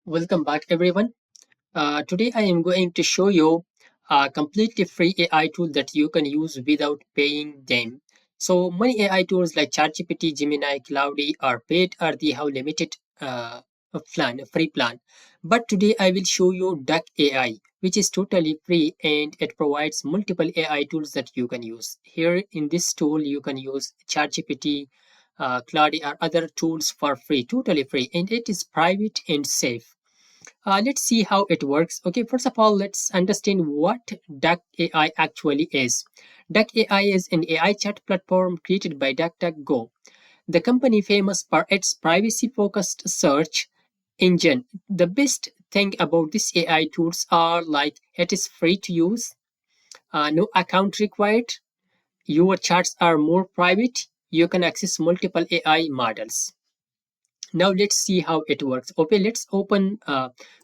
Welcome back, everyone. Today, I am going to show you a completely free AI tool that you can use without paying them. So, many AI tools like ChatGPT, Gemini, Claude are paid or they have limited a free plan. But today, I will show you Duck.ai, which is totally free and it provides multiple AI tools that you can use. Here in this tool, you can use ChatGPT, Claude, or other tools for free, totally free, and it is private and safe. Let's see how it works. Okay, first of all, let's understand what Duck AI actually is. Duck AI is an AI chat platform created by DuckDuckGo, the company famous for its privacy-focused search engine. The best thing about these AI tools are like it is free to use, no account required, your chats are more private, you can access multiple AI models. Now let's see how it works. Okay, let's open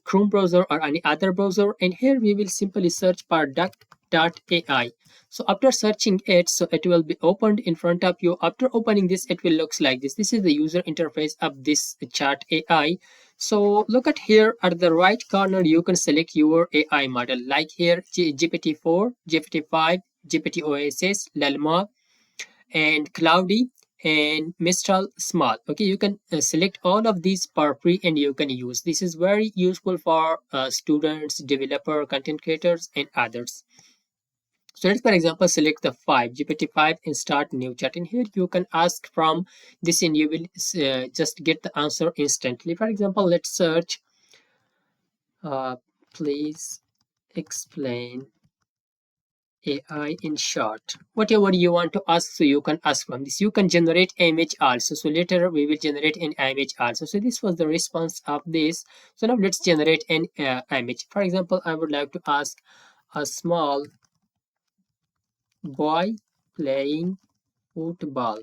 Chrome browser or any other browser, and here we will simply search for Duck.ai. So after searching it, so it will be opened in front of you. After opening this, it will looks like this. This is the user interface of this chat AI. So look at here at the right corner, you can select your AI model like here GPT-4, GPT-5, GPT OSS, Llama, and Cloudy and Mistral Small. Okay, you can select all of these for free and you can use. This is very useful for students, developer, content creators, and others. So let's, for example, select the 5 GPT-5 and start new chat. And here you can ask from this and you will just get the answer instantly. For example, let's search, please explain AI in short. Whatever you want to ask, so you can ask from this. You can generate image also. So later we will generate an image also. So this was the response of this. So now let's generate an image. For example, I would like to ask a small boy playing football.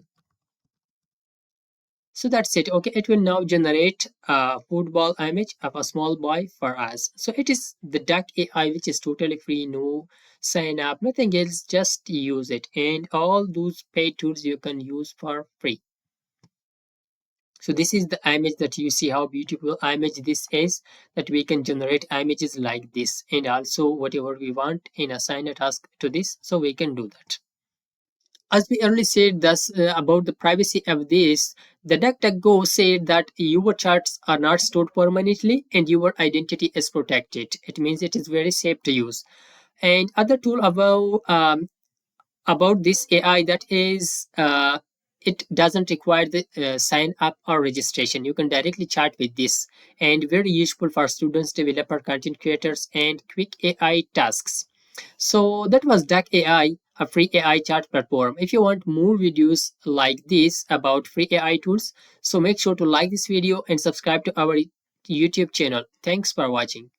So that's it. Okay, it will now generate a football image of a small boy for us. So it is the Duck AI, which is totally free, no sign up, nothing else, just use it. And all those paid tools you can use for free. So this is the image that you see how beautiful image this is, that we can generate images like this and also whatever we want and assign a task to this. So we can do that. As we earlier said thus about the privacy of this, the DuckDuckGo said that your charts are not stored permanently and your identity is protected. It means it is very safe to use. And other tool about this AI, that is it doesn't require the sign up or registration. You can directly chat with this, and very useful for students, developer, content creators, and quick AI tasks. So that was Duck AI, a free AI chat platform. If you want more videos like this about free AI tools, so make sure to like this video and subscribe to our YouTube channel. Thanks for watching.